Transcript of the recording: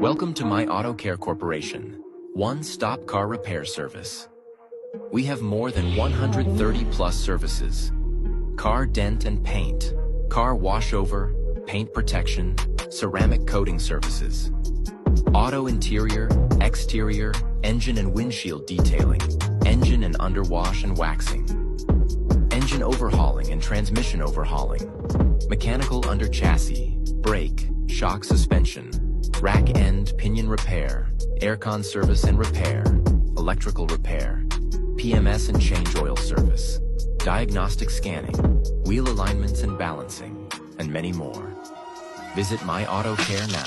Welcome to My Auto Care Corporation, one-stop car repair service. We have more than 130 plus services. Car dent and paint, car washover, paint protection, ceramic coating services. Auto interior, exterior, engine and windshield detailing, engine and underwash and waxing. Engine overhauling and transmission overhauling. Mechanical under chassis, brake, shock suspension, rack end pinion repair, aircon service and repair, electrical repair, PMS and change oil service, diagnostic scanning, wheel alignments and balancing, and many more. Visit My Auto Care now.